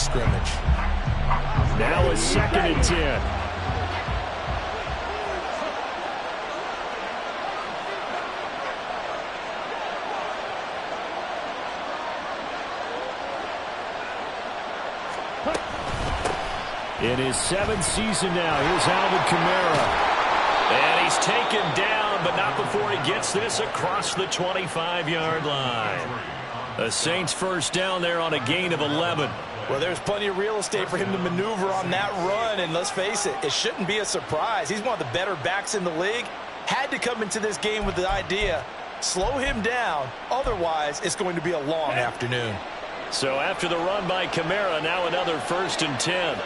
scrimmage. Now a 2nd and 10. In his 7th season now, here's Alvin Kamara. And he's taken down, but not before he gets this across the 25-yard line. The Saints first down there on a gain of 11. Well, there's plenty of real estate for him to maneuver on that run, and let's face it, it shouldn't be a surprise. He's one of the better backs in the league. Had to come into this game with the idea, slow him down, otherwise it's going to be a long afternoon. So after the run by Kamara, now another 1st and 10.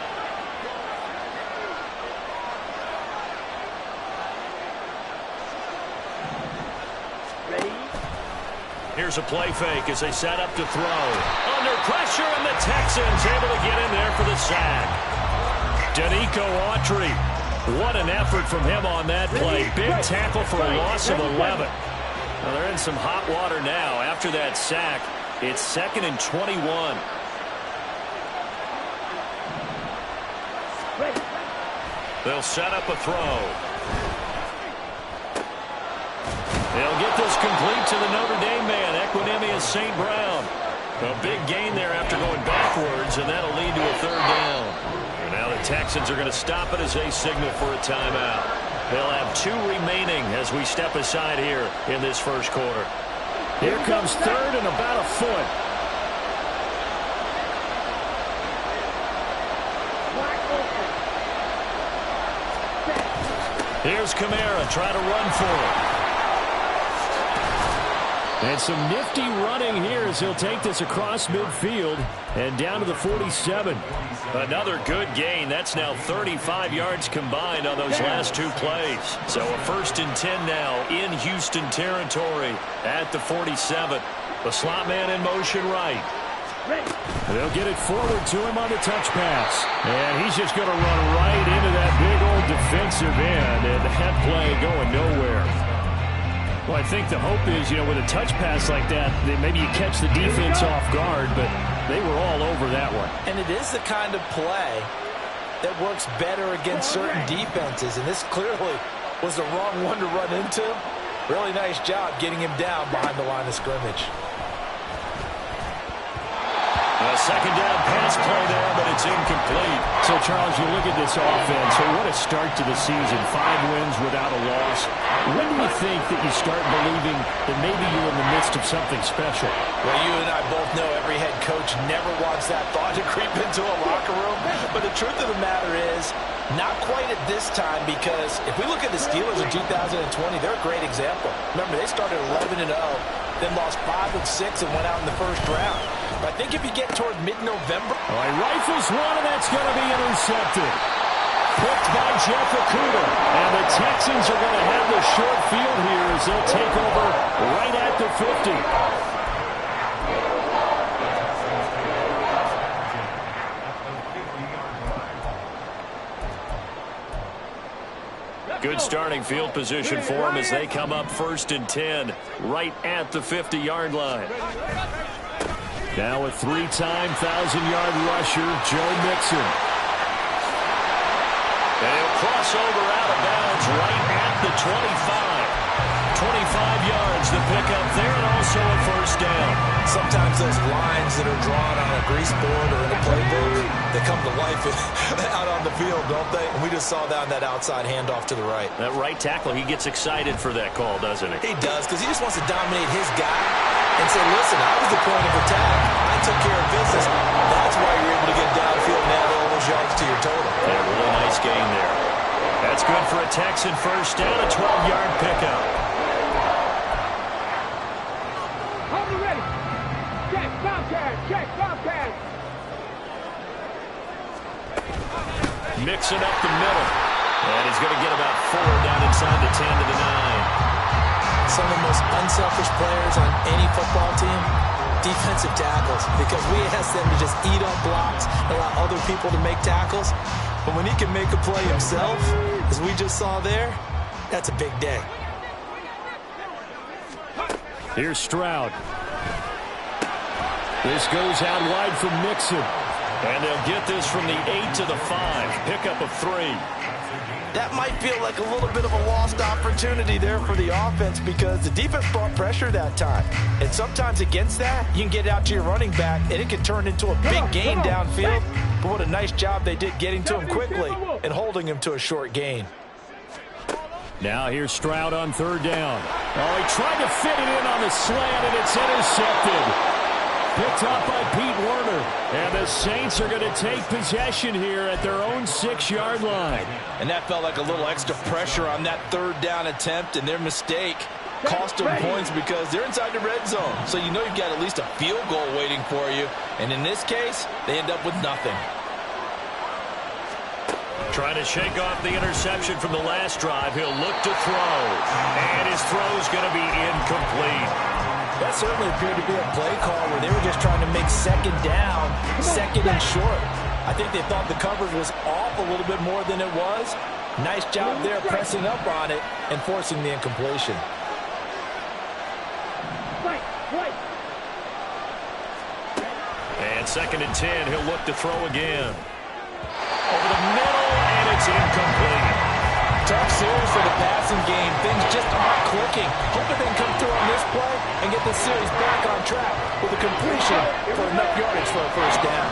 Here's a play fake as they set up to throw. Under pressure, and the Texans able to get in there for the sack. Danico Autry. What an effort from him on that play. Big tackle for a loss of 11. Well, they're in some hot water now. After that sack, it's 2nd and 21. They'll set up a throw. They'll get this complete to the Notre Dame man, Equanimeous St. Brown. A big gain there after going backwards, and that'll lead to a 3rd down. And now the Texans are going to stop it as they signal for a timeout. They'll have 2 remaining as we step aside here in this first quarter. Here comes 3rd and about a foot. Here's Kamara trying to run for it. And some nifty running here as he'll take this across midfield and down to the 47. Another good gain. That's now 35 yards combined on those last 2 plays. So a 1st and 10 now in Houston territory at the 47. The slot man in motion right. They'll get it forward to him on the touch pass. And he's just going to run right into that big old defensive end. And that play going nowhere. Well, I think the hope is, with a touch pass like that maybe you catch the defense off guard, but they were all over that one. And it is the kind of play that works better against certain defenses, and this clearly was the wrong one to run into. Really nice job getting him down behind the line of scrimmage. A 2nd down pass play there, but it's incomplete. So, Charles, you look at this offense, so what a start to the season. 5 wins without a loss. When do you think that you start believing that maybe you're in the midst of something special? Well, you and I both know every head coach never wants that thought to creep into a locker room. But the truth of the matter is, not quite at this time, because if we look at the Steelers in 2020, they're a great example. Remember, they started 11-0, then lost 5 and 6 and went out in the 1st round. But I think if you get toward mid-November... All right, rifles one, and that's going to be intercepted. Picked by Jeff Okudah. And the Texans are going to have the short field here as they'll take over right at the 50. Good starting field position for them as they come up 1st and 10 right at the 50-yard line. Now a 3-time 1,000-yard rusher, Joe Mixon. And he'll cross over out of bounds right at the 25. 25 yards the pickup there, and also a 1st down. Sometimes those lines that are drawn on a grease board or in a playbook, they come to life out on the field, don't they? And we just saw that on that outside handoff to the right. That right tackle, he gets excited for that call, doesn't he? He does, because he just wants to dominate his guy and say, listen, I was the point of attack. I took care of business. That's why you're able to get downfield and add all those yards to your total. Yeah, really nice gain there. That's good for a Texan 1st down, a 12-yard pickup. Mixing up the middle. And he's going to get about 4 down inside the 10 to the 9. Some of the most unselfish players on any football team, defensive tackles, because we ask them to just eat up blocks, allow other people to make tackles. But when he can make a play himself, as we just saw there, that's a big day. Here's Stroud. This goes out wide from Mixon. And they'll get this from the 8 to the 5. Pickup of 3. That might feel like a little bit of a lost opportunity there for the offense because the defense brought pressure that time. And sometimes against that, you can get out to your running back, and it can turn into a big gain downfield. But what a nice job they did getting to him quickly and holding him to a short gain. Now here's Stroud on 3rd down. Oh, he tried to fit it in on the slant, and it's intercepted. Picked up by Pete Werner. And the Saints are going to take possession here at their own 6-yard line. And that felt like a little extra pressure on that 3rd down attempt, and their mistake cost them points because they're inside the red zone. So you know you've got at least a field goal waiting for you. And in this case, they end up with nothing. Trying to shake off the interception from the last drive. He'll look to throw. And his throw's going to be incomplete. That certainly appeared to be a play call where they were just trying to make 2nd down, 2nd and short. I think they thought the coverage was off a little bit more than it was. Nice job there pressing up on it and forcing the incompletion. And 2nd and 10, he'll look to throw again. Over the middle, and it's incomplete. Tough series for the passing game. Things just aren't clicking. Hoping they can come through on this play and get the series back on track with a completion for enough yardage for a 1st down.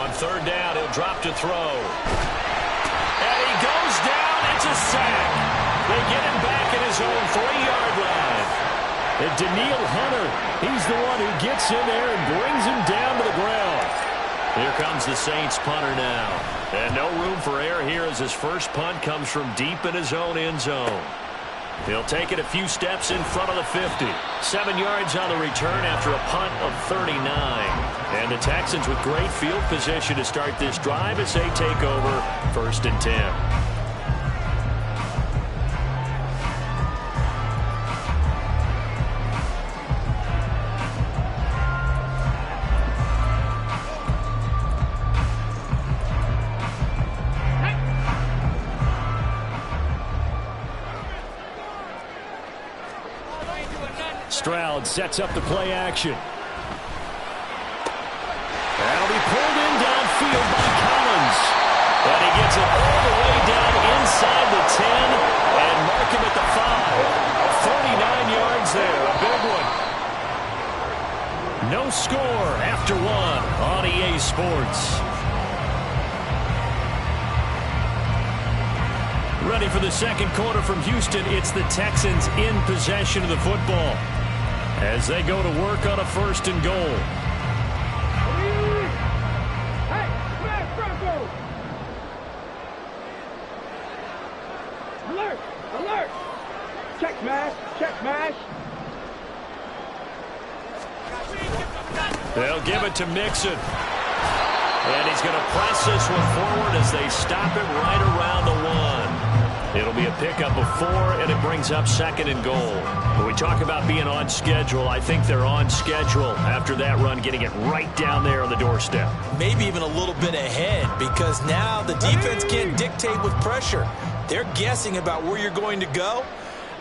On 3rd down, he'll drop to throw. And he goes down. It's a sack. They get him back at his own 3-yard line. And Danielle Hunter, he's the one who gets in there and brings him down to the ground. Here comes the Saints punter now. And no room for error here as his first punt comes from deep in his own end zone. He'll take it a few steps in front of the 50. 7 yards on the return after a punt of 39. And the Texans with great field position to start this drive as they take over 1st and 10. Stroud sets up the play action. That'll be pulled in downfield by Collins. And he gets it all the way down inside the 10 and mark him at the 5. 39 yards there, a big one. No score after 1 on EA Sports. Ready for the 2nd quarter from Houston. It's the Texans in possession of the football as they go to work on a 1st and goal. Alert! Alert! Check smash! Check smash! They'll give it to Mixon. And he's going to press this one forward as they stop it right around the 1. It'll be a pickup of 4, and it brings up 2nd and goal. When we talk about being on schedule, I think they're on schedule after that run, getting it right down there on the doorstep. Maybe even a little bit ahead because now the defense can't dictate with pressure. They're guessing about where you're going to go.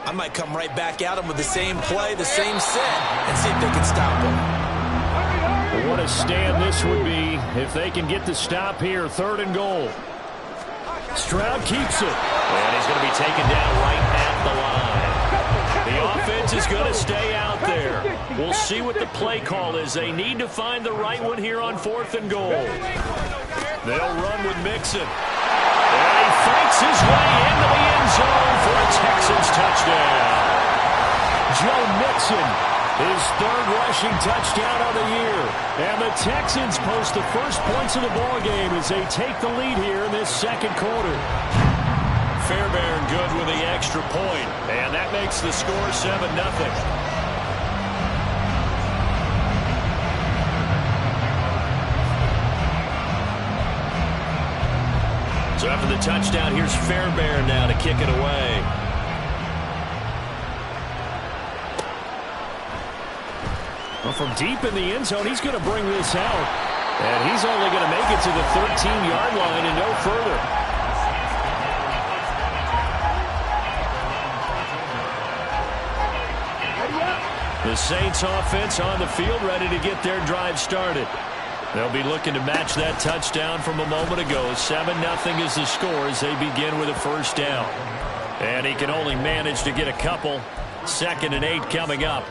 I might come right back at them with the same play, the same set, and see if they can stop them. What a stand this would be if they can get the stop here. 3rd and goal. Stroud keeps it. And he's going to be taken down right at the line. The offense is going to stay out there. We'll see what the play call is. They need to find the right one here on 4th and goal. They'll run with Mixon. And he fights his way into the end zone for a Texans touchdown. Joe Mixon, his 3rd rushing touchdown of the year. And the Texans post the first points of the ballgame as they take the lead here in this 2nd quarter. Fairbairn good with the extra point. And that makes the score 7-0. So after the touchdown, here's Fairbairn now to kick it away. Well, from deep in the end zone, he's going to bring this out. And he's only going to make it to the 13-yard line and no further. The Saints offense on the field, ready to get their drive started. They'll be looking to match that touchdown from a moment ago. 7-0 is the score as they begin with a first down. And he can only manage to get a couple. 2nd and 8 coming up.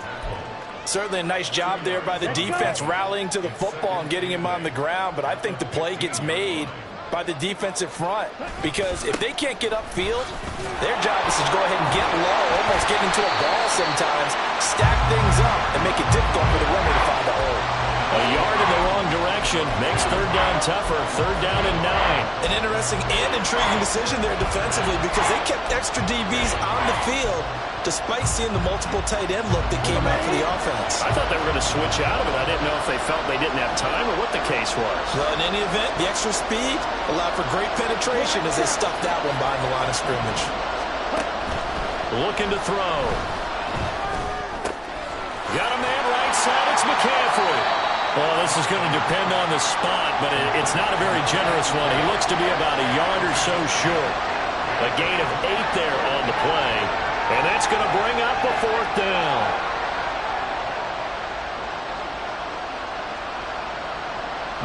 Certainly a nice job there by the defense rallying to the football and getting him on the ground. But I think the play gets made by the defensive front, because if they can't get upfield, their job is to go ahead and get low, almost get into a ball sometimes, stack things up, and make it difficult for the runner to find the hole. A yard in the wrong direction makes 3rd down tougher. 3rd down and 9. An interesting and intriguing decision there defensively, because they kept extra DBs on the field despite seeing the multiple tight end look that came out for the offense. I thought they were going to switch out of it. I didn't know if they felt they didn't have time or what the case was. Well, in any event, the extra speed allowed for great penetration as they stuffed that one behind the line of scrimmage. Looking to throw. Got a man right side. It's McCaffrey. Well, this is going to depend on the spot, but it's not a very generous one. He looks to be about a yard or so short. A gain of 8 there on the play, and that's going to bring up a 4th down.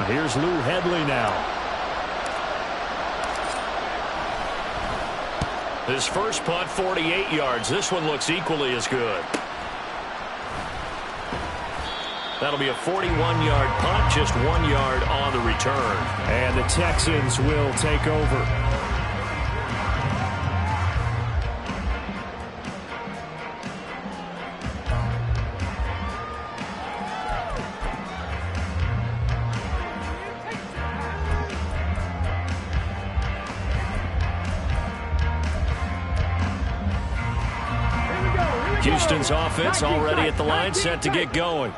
Here's Lou Hedley now. His first punt, 48 yards. This one looks equally as good. That'll be a 41-yard punt, just 1 yard on the return. And the Texans will take over. Houston's offense already at the line, set to get going.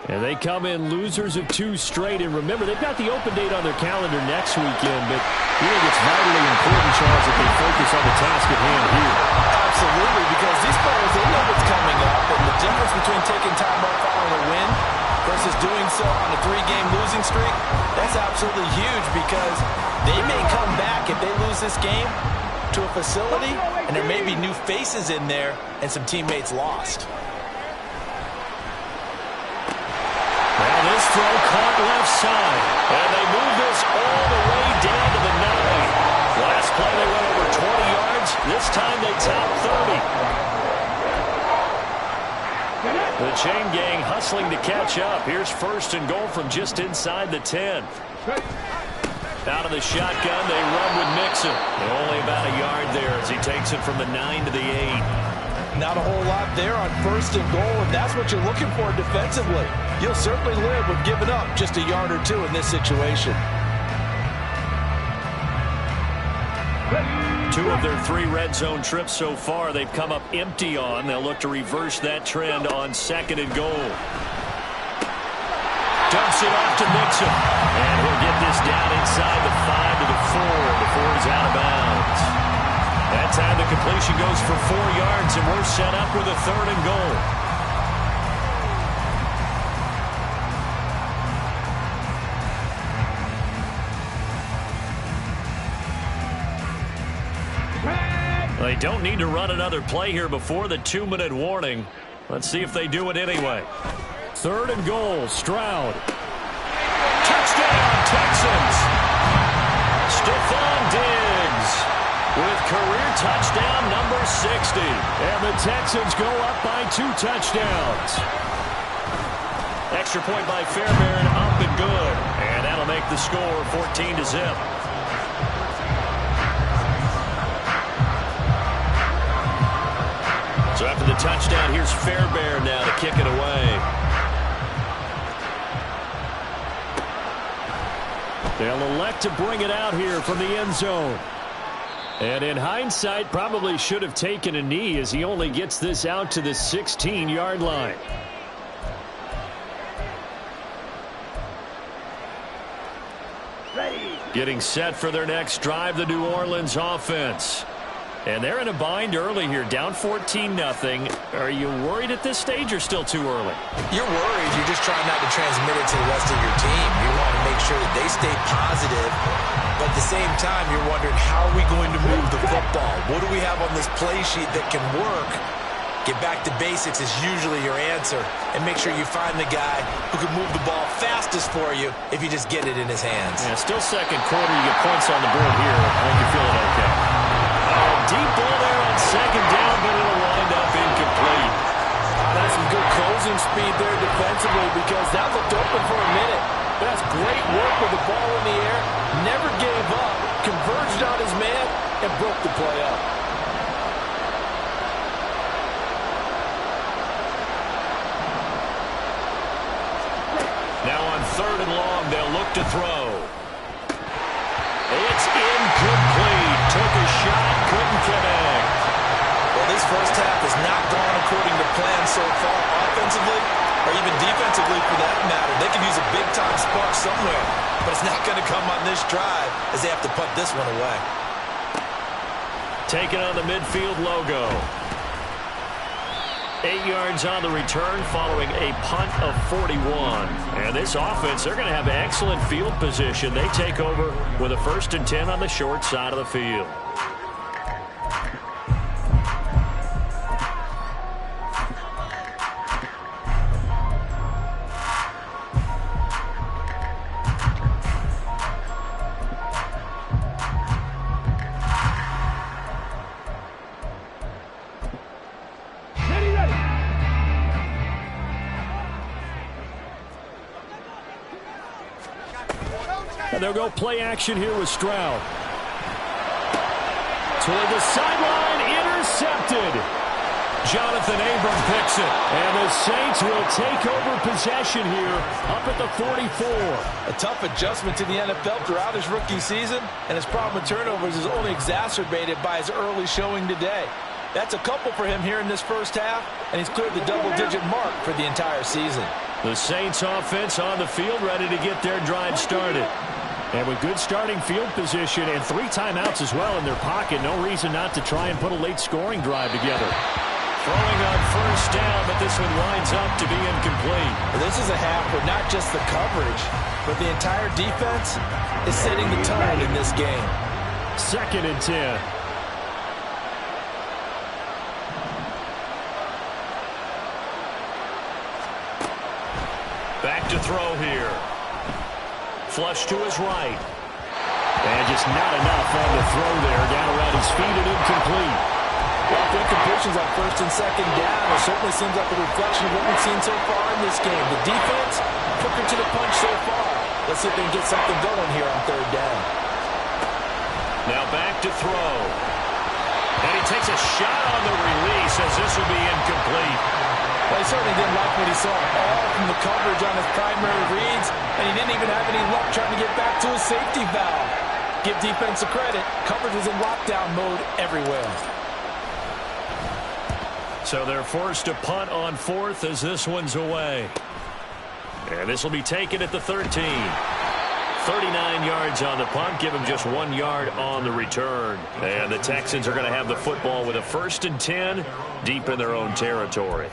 And they come in losers of 2 straight. And remember, they've got the open date on their calendar next weekend. But you think it's vitally important, Charles, that they focus on the task at hand here. Absolutely, because these players, they know what's coming up. And the difference between taking time off following a win versus doing so on a 3-game losing streak, that's absolutely huge, because they may come back if they lose this game to a facility, and there may be new faces in there and some teammates lost. Now this throw caught left side, and they move this all the way down to the 9. Last play they went over 20 yards. This time they top 30. The chain gang hustling to catch up. Here's 1st and goal from just inside the 10. Out of the shotgun, they run with Mixon. Only about a yard there as he takes it from the 9 to the 8. Not a whole lot there on 1st and goal, and that's what you're looking for defensively. You'll certainly live with giving up just a yard or 2 in this situation. 2 of their 3 red zone trips so far, they've come up empty on. They'll look to reverse that trend on 2nd and goal. Dumps it off to Mixon. And he'll get this down inside the 5 to the 4 before he's out of bounds. That time the completion goes for 4 yards, and we're set up with a 3rd and goal. They don't need to run another play here before the 2-minute warning. Let's see if they do it anyway. 3rd and goal, Stroud. Touchdown, Texans. Stephon Diggs with career touchdown number 60. And the Texans go up by 2 touchdowns. Extra point by Fairbairn, up and good. And that'll make the score 14-0. So after the touchdown, here's Fairbairn now to kick it away. They'll elect to bring it out here from the end zone. And in hindsight, probably should have taken a knee as he only gets this out to the 16-yard line. Getting set for their next drive, the New Orleans offense. And they're in a bind early here, down 14-0. Are you worried at this stage or still too early? You're worried. You're just trying not to transmit it to the rest of your team. You want to make sure that they stay positive. But at the same time, you're wondering, how are we going to move the football? What do we have on this play sheet that can work Get back to basics is usually your answer, and make sure you find the guy who can move the ball fastest for you if you just get it in his hands. Yeah, still second quarter. You get points on the board here. I think you're feeling okay. Deep ball there on second down, but it'll wind up incomplete. That's some good closing speed there defensively because that looked open for a minute. But that's great work with the ball in the air. Never gave up, converged on his man, and broke the play up. Now on third and long, they'll look to throw. It's incomplete. Took a shot, couldn't connect. Well, this first half has not gone according to plan so far offensively, or even defensively for that matter. They could use a big-time spark somewhere, but it's not going to come on this drive as they have to punt this one away. Taking on the midfield logo. 8 yards on the return following a punt of 41. And this offense, they're going to have excellent field position. They take over with a 1st and 10 on the short side of the field. And they'll go play action here with Stroud. Toward the sideline, intercepted. Jonathan Abram picks it. And the Saints will take over possession here up at the 44. A tough adjustment to the NFL throughout his rookie season, and his problem with turnovers is only exacerbated by his early showing today. That's a couple for him here in this first half, and he's cleared the double-digit mark for the entire season. The Saints offense on the field ready to get their drive started. And with good starting field position and 3 timeouts as well in their pocket, no reason not to try and put a late scoring drive together. Throwing on first down, but this one winds up to be incomplete. This is a half where not just the coverage, but the entire defense is setting the tone in this game. 2nd and 10. Back to throw here. Flush to his right. And just not enough on the throw there. Down around his feet and incomplete. Well, if incompletions on 1st and 2nd down, it certainly seems like a reflection of what we've seen so far in this game. The defense, quicker to the punch so far. Let's see if they can get something going here on 3rd down. Now back to throw. And he takes a shot on the release as this will be incomplete. Well, he certainly didn't like what he saw all from the coverage on his primary reads, and he didn't even have any luck trying to get back to his safety valve. Give defense a credit. Coverage was in lockdown mode everywhere. So they're forced to punt on 4th as this one's away. And this will be taken at the 13. 39 yards on the punt, give him just 1 yard on the return. And the Texans are going to have the football with a 1st and 10 deep in their own territory.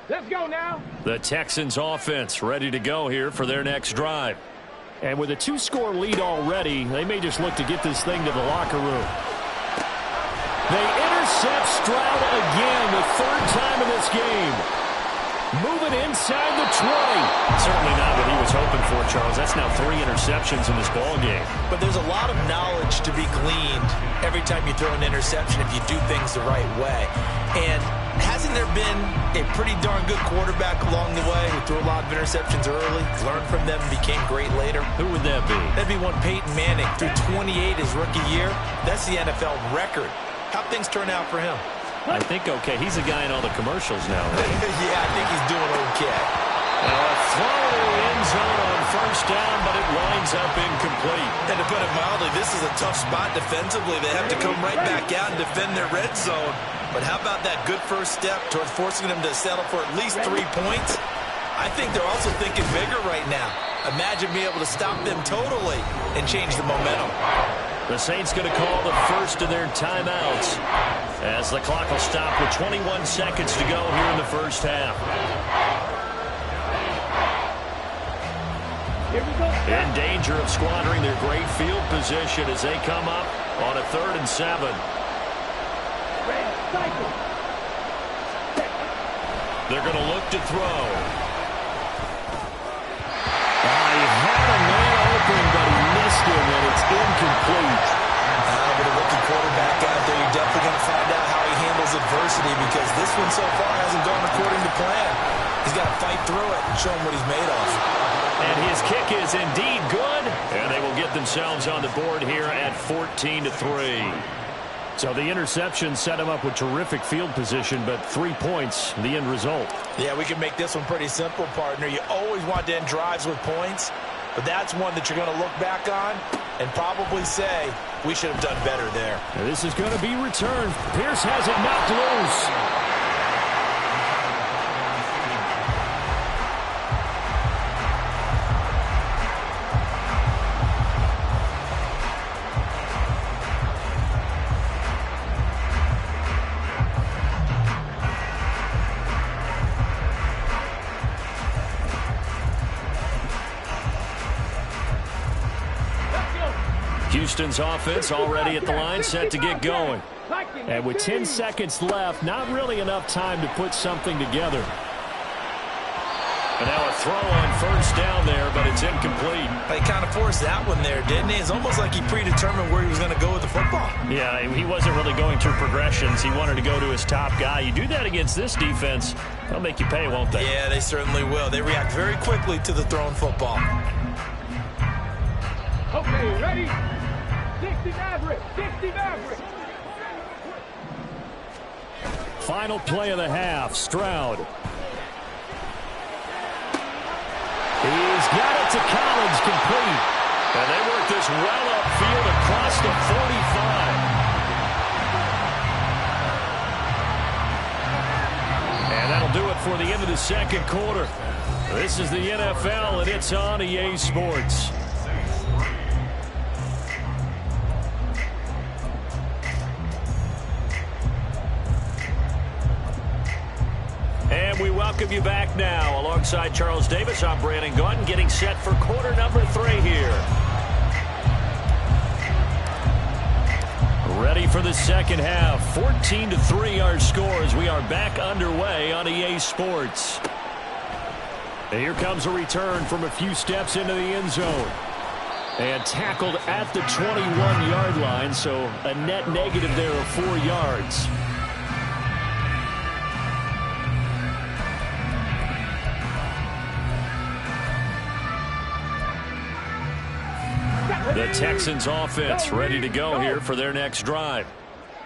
Let's go now. The Texans offense ready to go here for their next drive. And with a 2-score lead already, they may just look to get this thing to the locker room. They intercept Stroud again, the 3rd time in this game. Moving inside the 20. Certainly not what he was hoping for, Charles. That's now 3 interceptions in this ball game. But there's a lot of knowledge to be gleaned every time you throw an interception if you do things the right way. And hasn't there been a pretty darn good quarterback along the way who threw a lot of interceptions early, learned from them, became great later? Who would that be? That'd be one Peyton Manning. Threw 28 his rookie year. That's the NFL record. How'd things turn out for him? I think okay. He's a guy in all the commercials now. Yeah, I think he's doing okay. Now a throw to the end zone on 1st down, but it winds up incomplete. And to put it mildly, this is a tough spot defensively. They have to come right back out and defend their red zone. But how about that good first step towards forcing them to settle for at least 3 points? I think they're also thinking bigger right now. Imagine being able to stop them totally and change the momentum. The Saints going to call the first of their timeouts as the clock will stop with 21 seconds to go here in the first half. In danger of squandering their great field position as they come up on a 3rd and 7. They're going to look to throw. He had a man open, but he missed him, and it's incomplete. With a rookie quarterback out there, you're definitely going to find out how he handles adversity, because this one so far hasn't gone according to plan. He's got to fight through it and show him what he's made of. And his kick is indeed good, and they will get themselves on the board here at 14-3. So the interception set him up with terrific field position, but 3 points, the end result. Yeah, we can make this one pretty simple, partner. You always want to end drives with points, but that's one that you're going to look back on and probably say, we should have done better there. Now this is going to be returned. Pierce has it knocked loose. Houston's offense already at the line, set to get going. And with 10 seconds left, not really enough time to put something together. And now a throw on 1st down there, but it's incomplete. He kind of forced that one there, didn't he? It's almost like he predetermined where he was going to go with the football. Yeah, he wasn't really going through progressions. He wanted to go to his top guy. You do that against this defense, they'll make you pay, won't they? Yeah, they certainly will. They react very quickly to the thrown football. Okay, ready? 60 Maverick, 60 Maverick. Final play of the half, Stroud. He's got it to Collins, complete. And they work this well upfield across the 45. And that'll do it for the end of the 2nd quarter. This is the NFL, and it's on EA Sports. And we welcome you back now. Alongside Charles Davis, I'm Brandon Gaudin, getting set for quarter number 3 here. Ready for the 2nd half. 14-3 our score as we are back underway on EA Sports. And here comes a return from a few steps into the end zone. And tackled at the 21-yard line, so a net negative there of 4 yards. The Texans offense ready to go here for their next drive.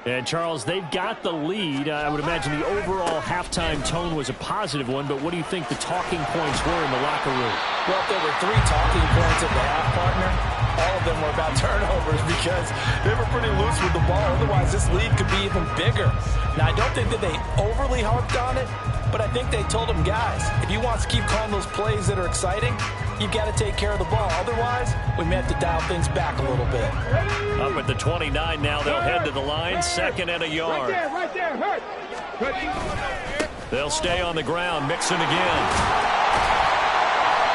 And, Charles, they've got the lead. I would imagine the overall halftime tone was a positive one, but what do you think the talking points were in the locker room? Well, if there were 3 talking points at the half, partner, all of them were about turnovers because they were pretty loose with the ball. Otherwise, this lead could be even bigger. Now, I don't think that they overly harped on it, but I think they told them, guys, if you want to keep calling those plays that are exciting, you've got to take care of the ball. Otherwise, we may have to dial things back a little bit. Up at the 29 now, they'll head to the line, 2nd and a yard. Right there, hurt. They'll stay on the ground, Mixon again.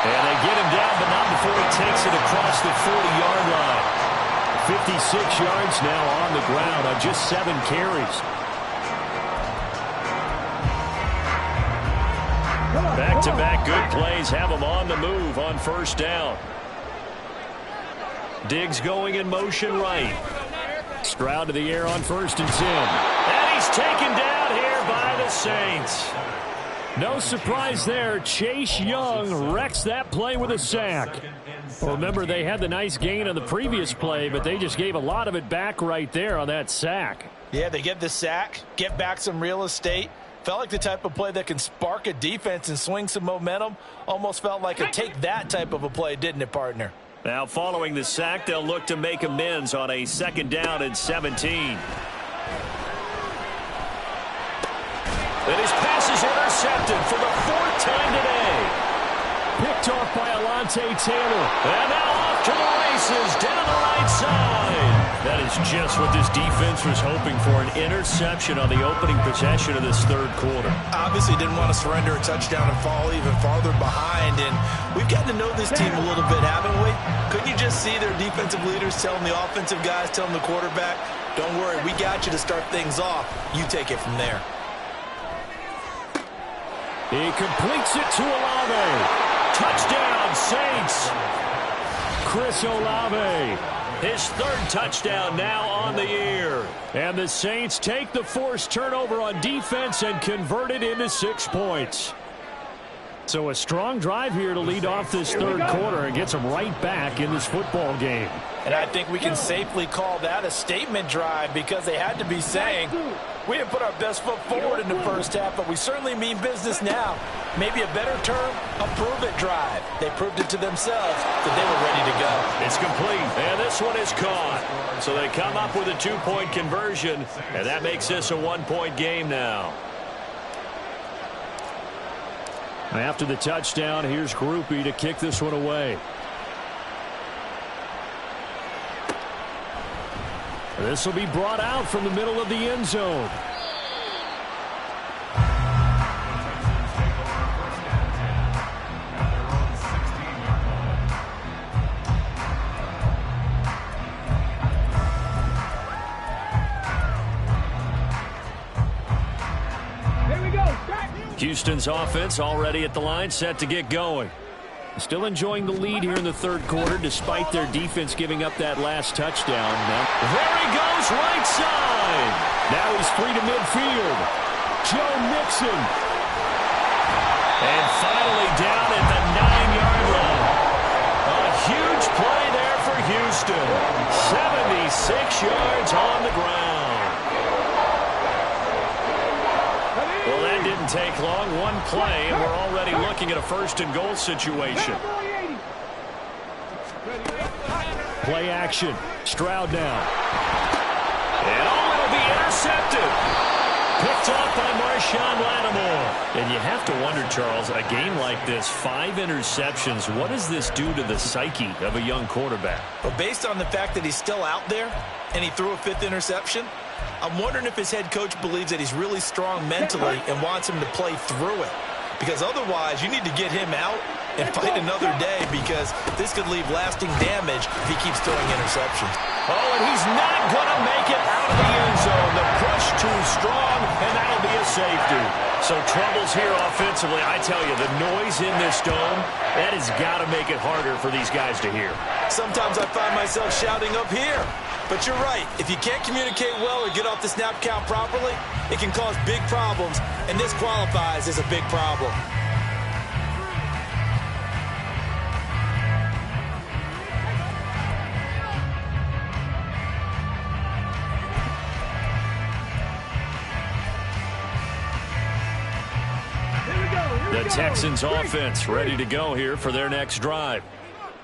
And they get him down, but not before he takes it across the 40-yard line. 56 yards now on the ground on just 7 carries. Back-to-back good plays have him on the move on 1st down. Diggs going in motion right. Stroud to the air on 1st and 10. And he's taken down here by the Saints. No surprise there. Chase Young wrecks that play with a sack. Well, remember, they had the nice gain on the previous play, but they just gave a lot of it back right there on that sack. Yeah, they get the sack, get back some real estate. Felt like the type of play that can spark a defense and swing some momentum. Almost felt like a take-that type of a play, didn't it, partner? Now, following the sack, they'll look to make amends on a 2nd down and 17. And his pass is intercepted for the 4th time today. Picked off by Alontae Taylor. And now off to the races down the right side. That is just what this defense was hoping for, an interception on the opening possession of this third quarter. Obviously didn't want to surrender a touchdown and fall even farther behind, and we've gotten to know this team a little bit, haven't we? Couldn't you just see their defensive leaders telling the offensive guys, telling the quarterback, don't worry, we got you to start things off. You take it from there. He completes it to Olave. Touchdown, Saints. Chris Olave. His third touchdown now on the year. And the Saints take the forced turnover on defense and convert it into 6 points. So a strong drive here to lead off this third quarter and gets them right back in this football game. And I think we can safely call that a statement drive because they had to be saying, we didn't put our best foot forward in the first half, but we certainly mean business now. Maybe a better term, a prove-it drive. They proved it to themselves that they were ready to go. It's complete, and this one is caught. So they come up with a 2-point conversion, and that makes this a 1-point game now. After the touchdown, here's Grupe to kick this one away. This will be brought out from the middle of the end zone. Houston's offense already at the line, set to get going. Still enjoying the lead here in the third quarter, despite their defense giving up that last touchdown. There he goes, right side. Now he's free to midfield. Joe Mixon. And finally down at the 9-yard line. A huge play there for Houston. 76 yards on the ground. Well, that didn't take long. One play, and we're already looking at a first-and-goal situation. Play action. Stroud now. And it'll be intercepted. Picked off by Marshawn Lattimore. And you have to wonder, Charles, a game like this, 5 interceptions, what does this do to the psyche of a young quarterback? But based on the fact that he's still out there and he threw a 5th interception, I'm wondering if his head coach believes that he's really strong mentally and wants him to play through it. Because otherwise, you need to get him out and fight another day because this could leave lasting damage if he keeps throwing interceptions. Oh, and he's not going to make it out of the end zone. The push too strong, and that'll be a safety. So troubles here offensively. I tell you, the noise in this dome, that has got to make it harder for these guys to hear. Sometimes I find myself shouting up here. But you're right. If you can't communicate well or get off the snap count properly, it can cause big problems, and this qualifies as a big problem. The Texans offense ready to go here for their next drive.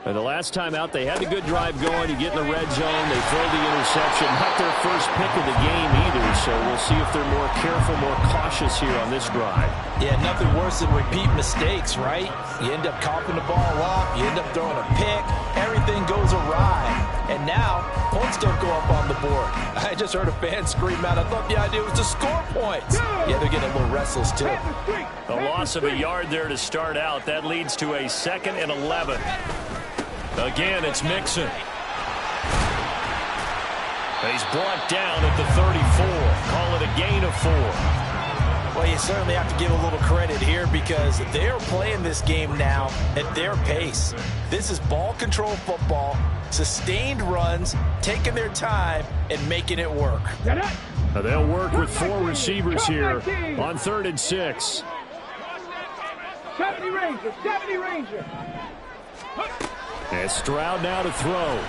And the last time out, they had a good drive going. You get in the red zone, they throw the interception. Not their first pick of the game either, so we'll see if they're more careful, more cautious here on this drive. Yeah, nothing worse than repeat mistakes, right? You end up coughing the ball off, you end up throwing a pick, everything goes awry. And now, points don't go up on the board. I just heard a fan scream out, I thought the idea was to score points. Yeah, they're getting a little restless, too. A loss of a yard there to start out. That leads to a 2nd and 11. Again, it's Mixon. He's brought down at the 34. Call it a gain of 4. Well, you certainly have to give a little credit here because they're playing this game now at their pace. This is ball control football, sustained runs, taking their time, and making it work. Now they'll work with 4 receivers here on 3rd and 6. 70 Ranger, 70 Ranger. And Stroud now to throw.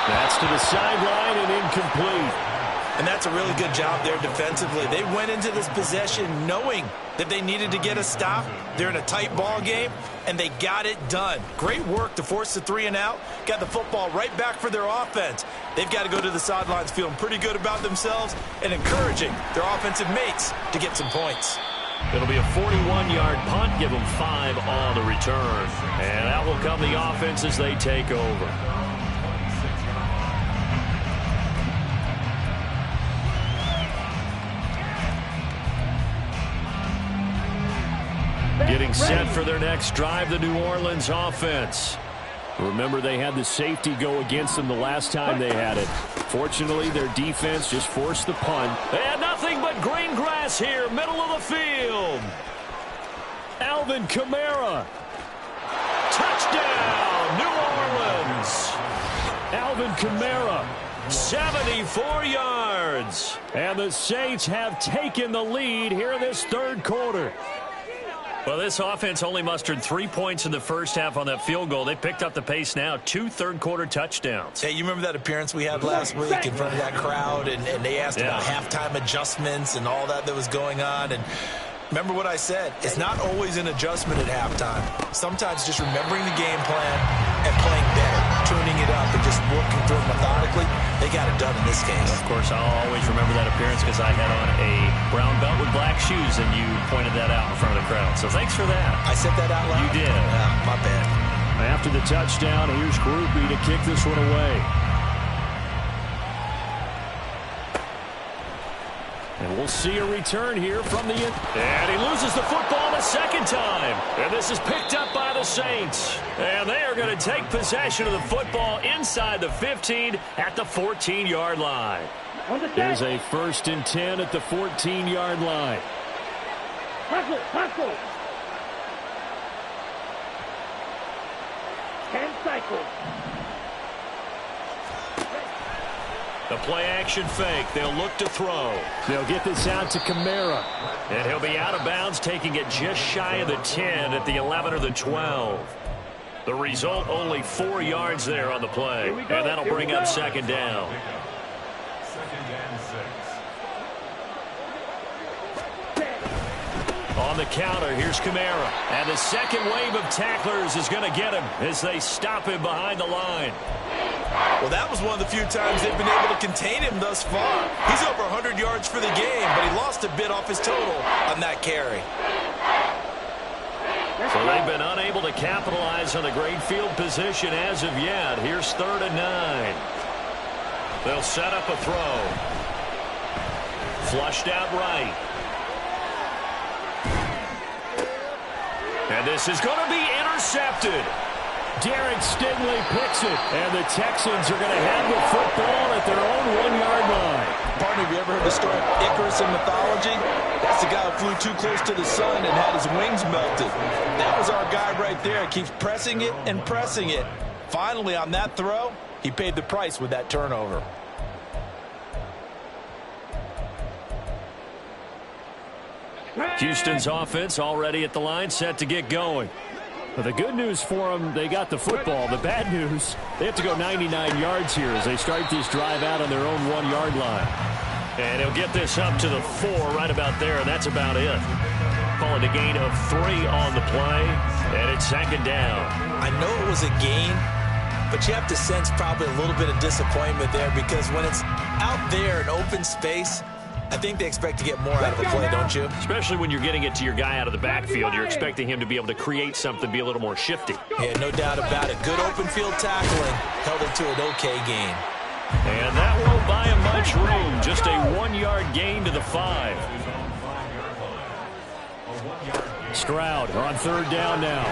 That's to the sideline and incomplete. And that's a really good job there defensively. They went into this possession knowing that they needed to get a stop. They're in a tight ball game, and they got it done. Great work to force the 3 and out. Got the football right back for their offense. They've got to go to the sidelines feeling pretty good about themselves and encouraging their offensive mates to get some points. It'll be a 41-yard punt, give them 5 on the return. And out will come the offense as they take over. Getting set for their next drive, the New Orleans offense. Remember, they had the safety go against them the last time they had it. Fortunately, their defense just forced the punt. And nothing but green grass here, middle of the field. Alvin Kamara. Touchdown, New Orleans. Alvin Kamara, 74 yards. And the Saints have taken the lead here in this third quarter. Well, this offense only mustered 3 points in the first half on that field goal. They picked up the pace now, 2 third-quarter touchdowns. Hey, you remember that appearance we had last week in front of that crowd, and they asked about halftime adjustments and all that was going on, and remember what I said. It's not always an adjustment at halftime. Sometimes just remembering the game plan and playing better, tuning it up, and just working through it methodically. They got it done in this case. Of course, I'll always remember that appearance because I had on a brown belt with black shoes, and you pointed that out in front of the crowd. So thanks for that. I said that out loud? You did. Yeah, my bad. After the touchdown, here's Groupie to kick this one away. And we'll see a return here from the end. And he loses the football a second time. And this is picked up by the Saints. And they are going to take possession of the football inside the 15 at the 14-yard line. There's a 1st and 10 at the 14-yard line. Hustle. 10 cycles. The play-action fake. They'll look to throw. They'll get this out to Kamara. And he'll be out of bounds, taking it just shy of the 10 at the 11 or the 12. The result, only 4 yards there on the play. And that'll bring up second down. On the counter, here's Kamara. And the second wave of tacklers is going to get him as they stop him behind the line. Well, that was one of the few times they've been able to contain him thus far. He's over 100 yards for the game, but he lost a bit off his total on that carry. So they've been unable to capitalize on the great field position as of yet. Here's 3rd and 9. They'll set up a throw. Flushed out right. And this is going to be intercepted. Derek Stingley picks it, and the Texans are going to have the football at their own 1-yard line. Partner, have you ever heard the story of Icarus in mythology? That's the guy who flew too close to the sun and had his wings melted. That was our guy right there. Keeps pressing it and pressing it. Finally, on that throw, he paid the price with that turnover. Houston's offense already at the line, set to get going. But the good news for them, they got the football. The bad news, they have to go 99 yards here as they start this drive out on their own 1-yard line. And he'll get this up to the 4 right about there, and that's about it. Call it a gain of 3 on the play, and it's second down. I know it was a gain, but you have to sense probably a little bit of disappointment there because when it's out there in open space, I think they expect to get more out of the play, don't you? Especially when you're getting it to your guy out of the backfield. You're expecting him to be able to create something, be a little more shifty. Yeah, no doubt about it. Good open field tackling held it to an okay gain. And that won't buy him much room. Just a 1-yard gain to the 5. Stroud on 3rd down now.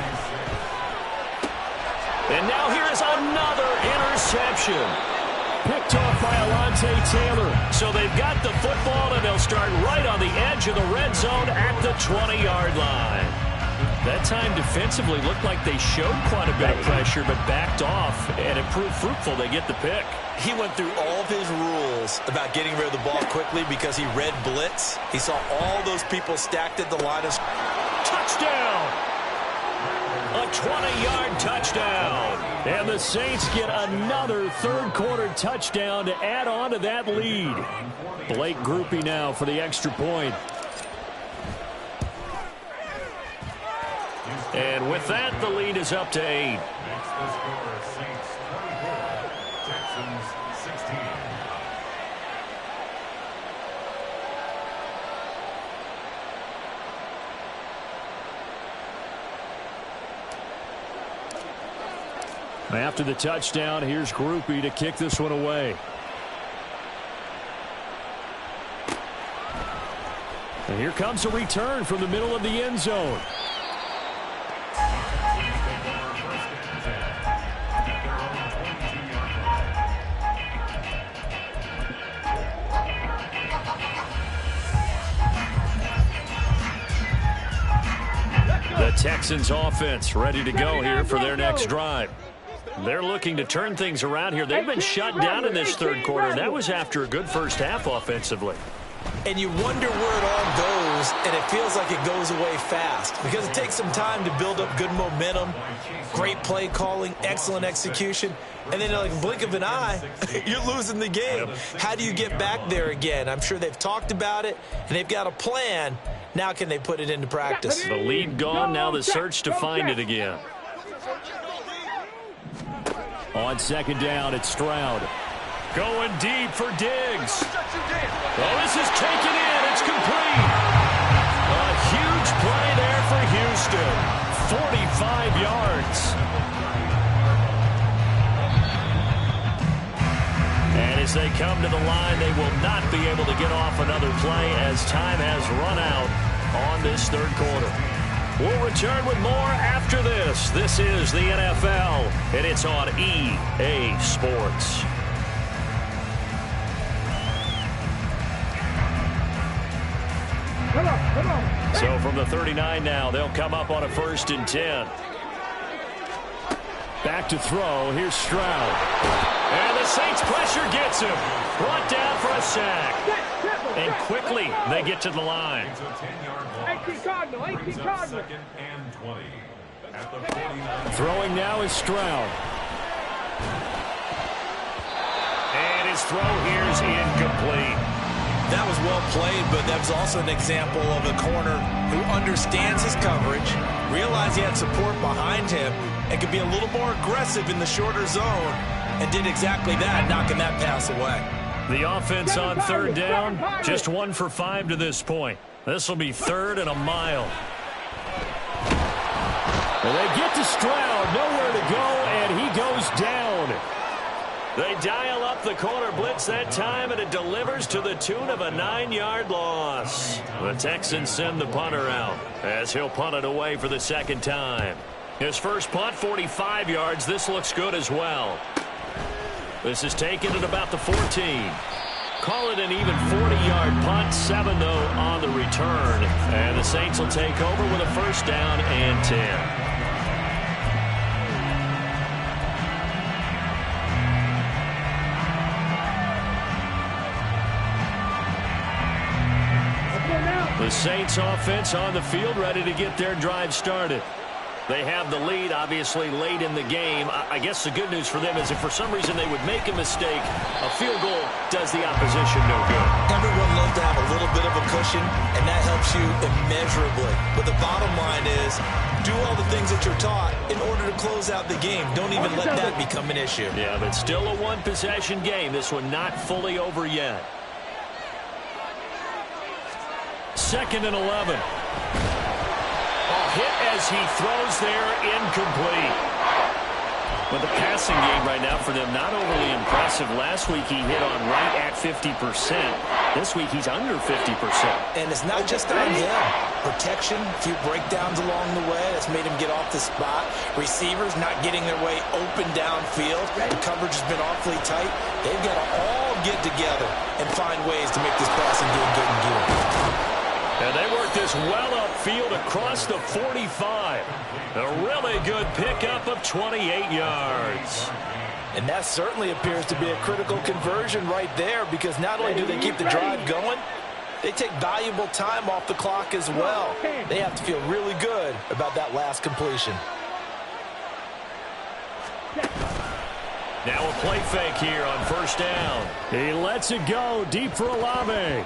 And now here is another interception. Picked off by Alontae Taylor. So they've got the football, and they'll start right on the edge of the red zone at the 20-yard line. That time defensively looked like they showed quite a bit of pressure, but backed off, and it proved fruitful. They get the pick. He went through all of his rules about getting rid of the ball quickly because he read blitz. He saw all those people stacked at the line of touchdown. A 20-yard touchdown. And the Saints get another third-quarter touchdown to add on to that lead. Blake Groupie now for the extra point. And with that, the lead is up to 8. After the touchdown, here's Groupie to kick this one away. And here comes a return from the middle of the end zone. The Texans offense ready to go here for their next drive. They're looking to turn things around here. They've been shut down in this third quarter, and that was after a good first half offensively. And you wonder where it all goes, and it feels like it goes away fast because it takes some time to build up good momentum, great play calling, excellent execution, and then like a blink of an eye, you're losing the game. How do you get back there again? I'm sure they've talked about it, and they've got a plan. Now can they put it into practice? The lead gone, now the search to find it again. On second down, it's Stroud. Going deep for Diggs. Oh, this is taken in. It's complete. A huge play there for Houston. 45 yards. And as they come to the line, they will not be able to get off another play as time has run out on this third quarter. We'll return with more after this. This is the NFL, and it's on EA Sports. Come on. So from the 39 now, they'll come up on a 1st and 10. Back to throw. Here's Stroud. And the Saints pressure gets him. Brought down for a sack. And quickly they get to the line. 18 Cardinal. Throwing now is Stroud. And his throw here is incomplete. That was well played, but that was also an example of a corner who understands his coverage, realized he had support behind him, and could be a little more aggressive in the shorter zone, and did exactly that, knocking that pass away. The offense on third down, just 1 for 5 to this point. This will be 3rd and a mile. Well, they get to Stroud, nowhere to go, and he goes down. They dial up the corner blitz that time, and it delivers to the tune of a 9-yard loss. The Texans send the punter out as he'll punt it away for the second time. His first punt, 45 yards. This looks good as well. This is taken at about the 14. Call it an even 40-yard punt, 7 though on the return. And the Saints will take over with a 1st down and 10. The Saints offense on the field, ready to get their drive started. They have the lead, obviously, late in the game. I guess the good news for them is if for some reason they would make a mistake, a field goal does the opposition no good. Everyone loves to have a little bit of a cushion, and that helps you immeasurably. But the bottom line is, do all the things that you're taught in order to close out the game. Don't even let that become an issue. Yeah, but still a one-possession game. This one not fully over yet. 2nd and 11. Hit as he throws there, incomplete. But the passing game right now for them, not overly impressive. Last week he hit on right at 50%. This week he's under 50%. And it's not just on him. Protection, a few breakdowns along the way. That's made him get off the spot. Receivers not getting their way open downfield. The coverage has been awfully tight. They've got to all get together and find ways to make this passing game get in gear. And they work this well upfield across the 45. A really good pickup of 28 yards. And that certainly appears to be a critical conversion right there, because not only do they keep the drive going, they take valuable time off the clock as well. They have to feel really good about that last completion. Now a play fake here on 1st down. He lets it go deep for Olave.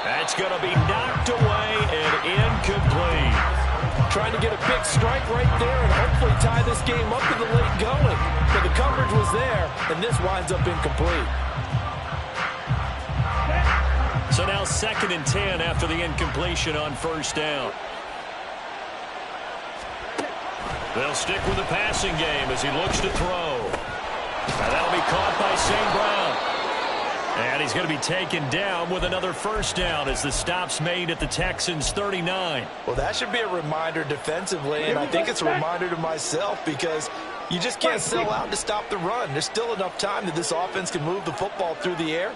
That's going to be knocked away and incomplete. Trying to get a big strike right there and hopefully tie this game up in the late going. But the coverage was there, and this winds up incomplete. So now 2nd and 10 after the incompletion on 1st down. They'll stick with the passing game as he looks to throw. And that'll be caught by St. Brown. And he's going to be taken down with another 1st down as the stop's made at the Texans' 39. Well, that should be a reminder defensively, and I think it's a reminder to myself, because you just can't sell out to stop the run. There's still enough time that this offense can move the football through the air,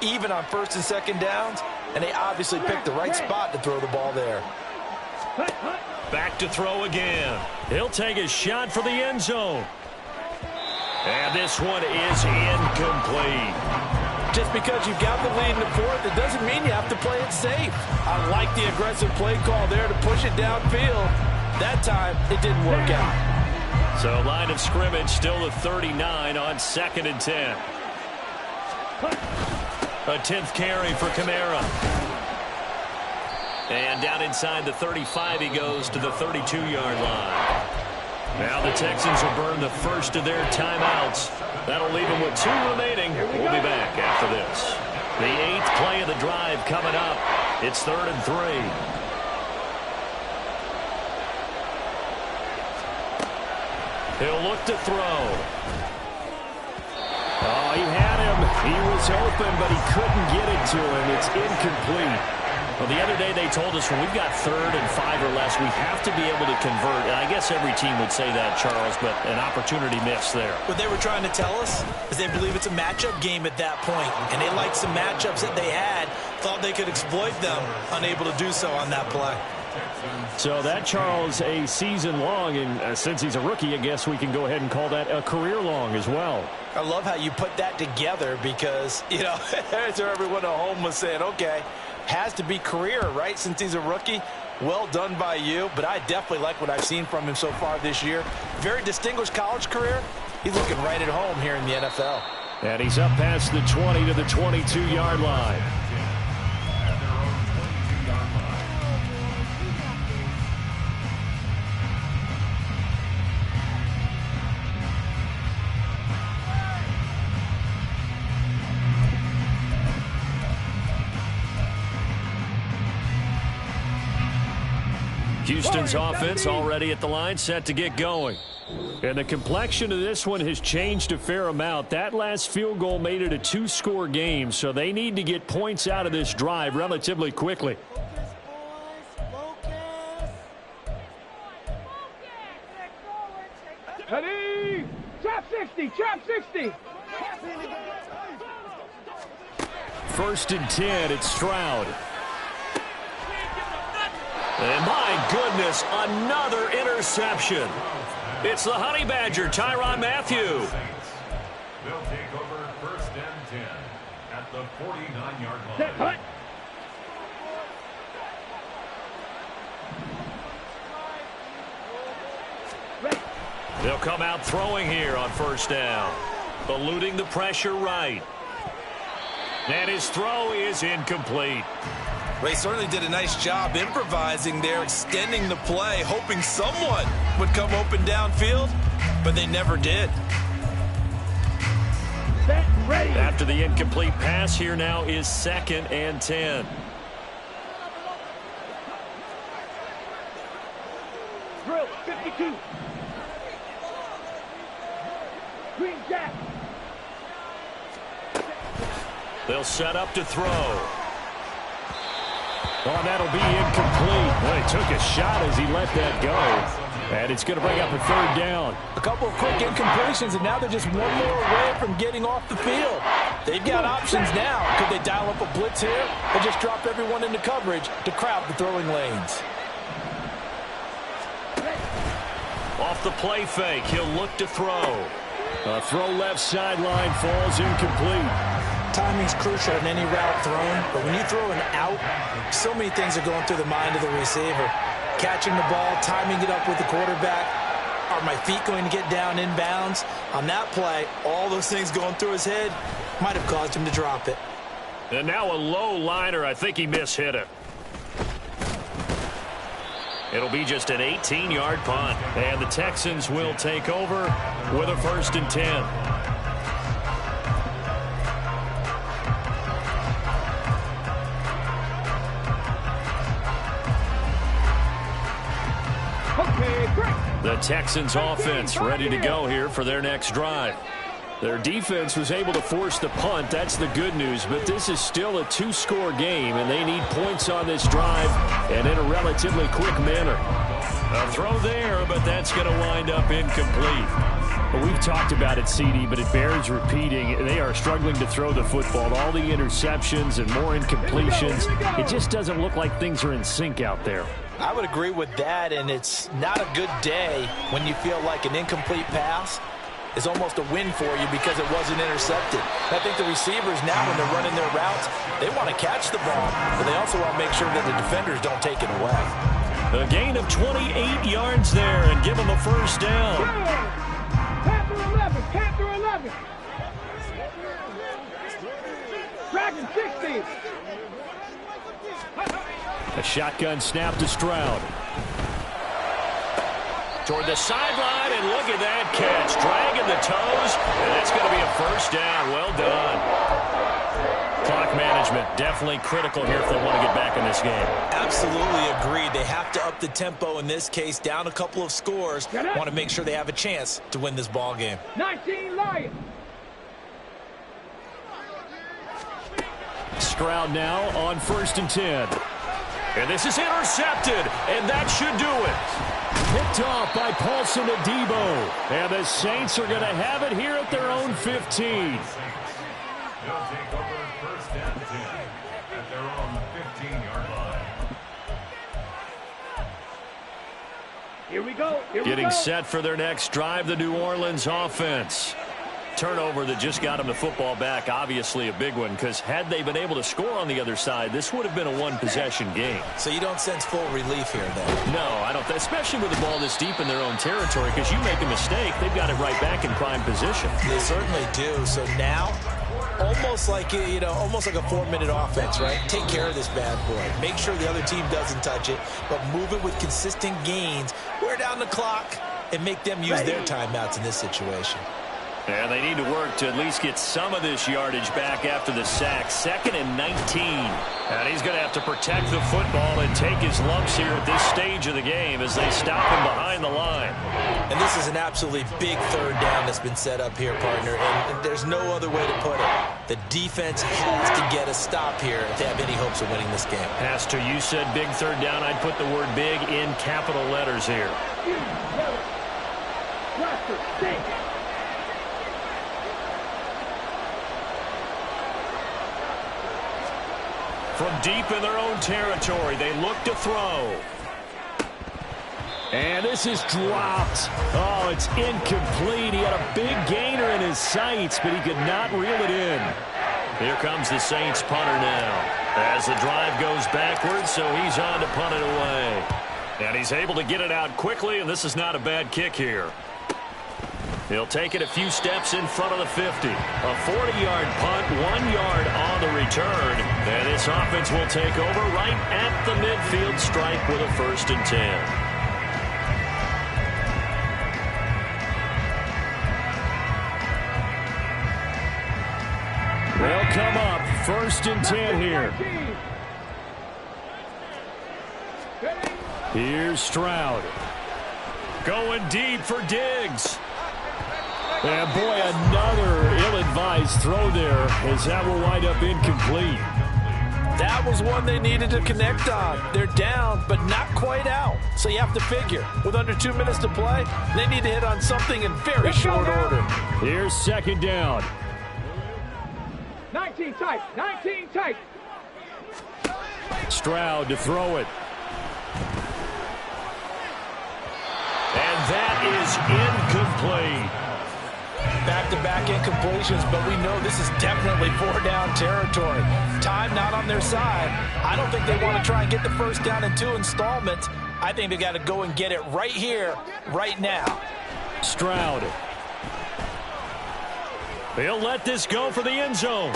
even on 1st and 2nd downs, and they obviously picked the right spot to throw the ball there. Back to throw again. He'll take a shot for the end zone. And this one is incomplete. Just because you've got the lead in the fourth, it doesn't mean you have to play it safe. I like the aggressive play call there to push it downfield. That time, it didn't work out. So line of scrimmage still the 39 on 2nd and 10. A 10th carry for Kamara. And down inside the 35, he goes to the 32-yard line. Now the Texans will burn the first of their timeouts. That'll leave them with 2 remaining. We'll be back after this. The 8th play of the drive coming up. It's 3rd and 3. He'll look to throw. Oh, he had him. He was open, but he couldn't get it to him. It's incomplete. Well, the other day they told us when we've got 3rd and 5 or less, we have to be able to convert. And I guess every team would say that, Charles, but an opportunity missed there. What they were trying to tell us is they believe it's a matchup game at that point, and they liked some matchups that they had, thought they could exploit them, unable to do so on that play. So that, Charles, a season long, and since he's a rookie, I guess we can go ahead and call that a career long as well. I love how you put that together because, you know, as everyone at home was saying, okay, has to be career, right, since he's a rookie. Well done by you, but I definitely like what I've seen from him so far this year. Very distinguished college career. He's looking right at home here in the NFL. And he's up past the 20 to the 22-yard line. Houston's offense already at the line, set to get going. And the complexion of this one has changed a fair amount. That last field goal made it a 2-score game, so they need to get points out of this drive relatively quickly. Ready? Trap 60, trap 60. 1st and 10, it's Stroud. And my goodness, another interception. It's the Honey Badger, Tyrann Mathieu. They'll take over 1st and 10 at the 49-yard line. They'll come out throwing here on 1st down. Eluding the pressure right. And his throw is incomplete. Well, he certainly did a nice job improvising there, extending the play, hoping someone would come open downfield, but they never did. Set, ready. After the incomplete pass, here now is 2nd and 10. Drill 52. Green jack. They'll set up to throw. Oh, that'll be incomplete. Well, he took a shot as he let that go. And it's going to bring up a 3rd down. A couple of quick incompletions, and now they're just one more away from getting off the field. They've got options now. Could they dial up a blitz here or just drop everyone into coverage to crowd the throwing lanes? Off the play fake, he'll look to throw. A throw left sideline, falls incomplete. Timing's crucial in any route thrown, but when you throw an out, so many things are going through the mind of the receiver. Catching the ball, timing it up with the quarterback. Are my feet going to get down inbounds? On that play, all those things going through his head might have caused him to drop it. And now a low liner. I think he mishit it. It'll be just an 18-yard punt. And the Texans will take over with a 1st and 10. The Texans offense ready to go here for their next drive. Their defense was able to force the punt. That's the good news. But this is still a 2-score game, and they need points on this drive and in a relatively quick manner. A throw there, but that's going to wind up incomplete. Well, we've talked about it, CD, but it bears repeating. They are struggling to throw the football. All the interceptions and more incompletions. It just doesn't look like things are in sync out there. I would agree with that, and it's not a good day when you feel like an incomplete pass is almost a win for you because it wasn't intercepted. I think the receivers now, when they're running their routes, they want to catch the ball, but they also want to make sure that the defenders don't take it away. A gain of 28 yards there and give them a first down. Panther 11, Panther 11. Dragon 60. A shotgun snap to Stroud. Toward the sideline, and look at that catch. Dragging the toes, and that's going to be a first down. Well done. Clock management definitely critical here if they want to get back in this game. Absolutely agreed. They have to up the tempo in this case, down a couple of scores. Want to make sure they have a chance to win this ball game. 19 Lions. Stroud now on 1st and 10. And this is intercepted, and that should do it. Picked off by Paulson Adebo. And the Saints are going to have it here at their own 15. They'll take over 1st and 10 at their own 15-yard line. Here we go. Getting set for their next drive, the New Orleans offense. Turnover that just got them the football back, obviously a big one, because had they been able to score on the other side, this would have been a one-possession game. So you don't sense full relief here, then? No, I don't, especially with the ball this deep in their own territory, because you make a mistake, they've got it right back in prime position. They certainly do. So now, almost like a 4-minute offense, right? Take care of this bad boy. Make sure the other team doesn't touch it, but move it with consistent gains. Wear down the clock and make them use their timeouts in this situation. And they need to work to at least get some of this yardage back after the sack. 2nd and 19. And he's going to have to protect the football and take his lumps here at this stage of the game as they stop him behind the line. And this is an absolutely big 3rd down that's been set up here, partner. And there's no other way to put it. The defense has to get a stop here if they have any hopes of winning this game. Pastor, you said big 3rd down. I'd put the word big in capital letters here. From deep in their own territory, they look to throw. And this is dropped. Oh, it's incomplete. He had a big gainer in his sights, but he could not reel it in. Here comes the Saints punter now. As the drive goes backwards, so he's on to punt it away. And he's able to get it out quickly, and this is not a bad kick here. He'll take it a few steps in front of the 50. A 40-yard punt, 1 yard on the return. And this offense will take over right at the midfield stripe with a 1st and 10. They'll come up 1st and 10 here. Here's Stroud. Going deep for Diggs. And boy, another ill-advised throw there as that will wind up incomplete. That was one they needed to connect on. They're down, but not quite out. So you have to figure, with under 2 minutes to play, they need to hit on something in very short order. Here's 2nd down. 19 tight, 19 tight. Stroud to throw it. And that is incomplete. Back-to-back incompletions, but we know this is definitely 4-down territory. Time not on their side. I don't think they want to try and get the 1st down in 2 installments. I think they got to go and get it right here, right now. Stroud. They'll let this go for the end zone.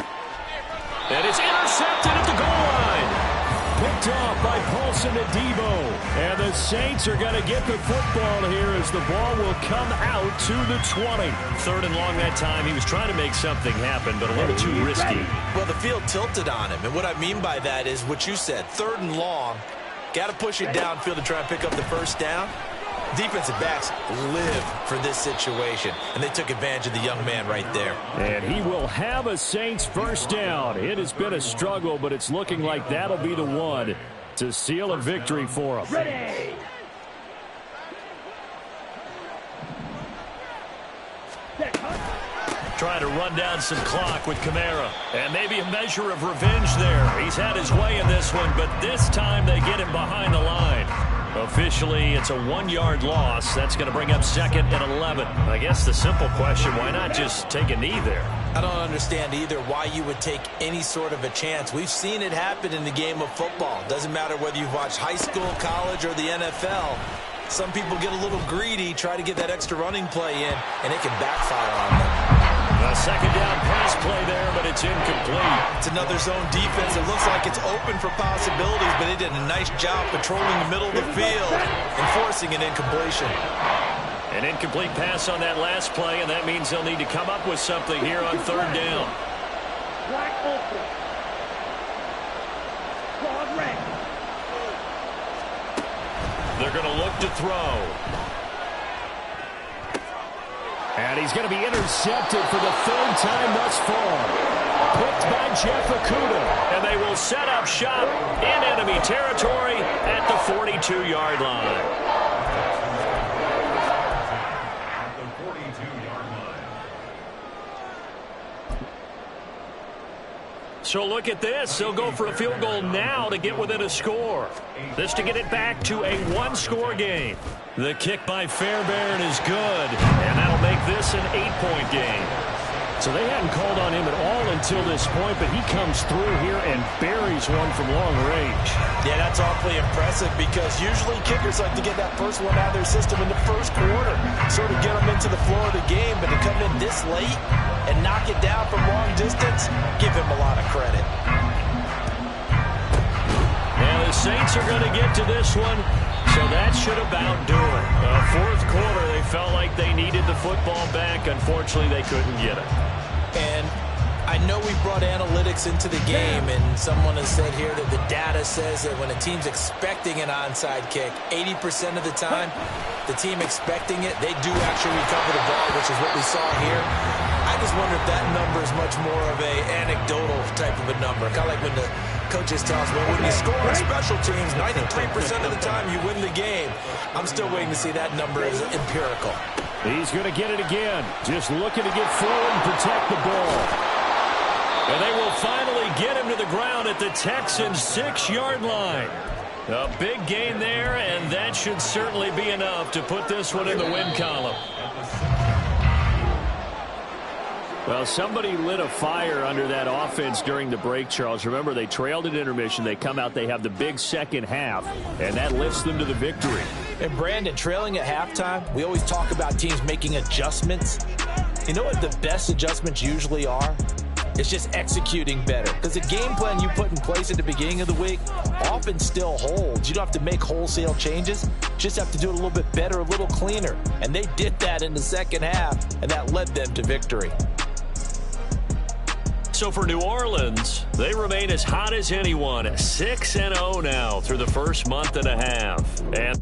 And it's intercepted at the goal line. Picked off by Paulson Adebo. And the Saints are going to get the football here as the ball will come out to the 20. 3rd and long that time. He was trying to make something happen, but a little too risky. Well, the field tilted on him. And what I mean by that is what you said. 3rd and long. Got to push it downfield to try and pick up the 1st down. Defensive backs live for this situation, and they took advantage of the young man right there. And he will have a Saints 1st down. It has been a struggle, but it's looking like that'll be the one to seal a victory for him. Ready. Trying to run down some clock with Kamara. And maybe a measure of revenge there. He's had his way in this one, but this time they get him behind the line. Officially, it's a 1-yard loss. That's going to bring up 2nd and 11. I guess the simple question, why not just take a knee there? I don't understand either why you would take any sort of a chance. We've seen it happen in the game of football. Doesn't matter whether you've watched high school, college, or the NFL. Some people get a little greedy, try to get that extra running play in, and it can backfire on them. A 2nd down pass play there, but it's incomplete. It's another zone defense. It looks like it's open for possibilities, but they did a nice job patrolling the middle of the field and forcing an incompletion. An incomplete pass on that last play, and that means they'll need to come up with something here on 3rd down. Wide open. Broad red. They're going to look to throw. And he's going to be intercepted for the 3rd time thus far. Picked by Jeff Okudah. And they will set up shop in enemy territory at the 42-yard line. At the 42-yard line. So look at this. They'll go for a field goal now to get within a score. This to get it back to a 1-score game. The kick by Fairbairn is good, and that'll make this an 8-point game. So they hadn't called on him at all until this point, but he comes through here and buries one from long range. Yeah, that's awfully impressive because usually kickers like to get that first one out of their system in the first quarter, sort of get them into the flow of the game, but to come in this late and knock it down from long distance, give him a lot of credit. Now the Saints are going to get to this one, so that should about do it. 4th quarter, they felt like they needed the football back. Unfortunately, they couldn't get it. And I know we brought analytics into the game, and someone has said here that the data says that when a team's expecting an onside kick, 80% of the time, the team expecting it, they do actually recover the ball, which is what we saw here. I just wonder if that number is much more of a anecdotal type of a number. Kind of like when the coaches tell us, well, when you score on special teams, 93% of the time you win the game. I'm still waiting to see that number as empirical. He's going to get it again. Just looking to get forward and protect the ball. And they will finally get him to the ground at the Texans' 6-yard line. A big gain there, and that should certainly be enough to put this one in the win column. Well, somebody lit a fire under that offense during the break, Charles. Remember, they trailed at intermission. They come out, they have the big second half, and that lifts them to the victory. And Brandon, trailing at halftime, we always talk about teams making adjustments. You know what the best adjustments usually are? It's just executing better. Because the game plan you put in place at the beginning of the week often still holds. You don't have to make wholesale changes. Just have to do it a little bit better, a little cleaner. And they did that in the second half, and that led them to victory. So for New Orleans, they remain as hot as anyone, 6-0 now through the first month and a half. And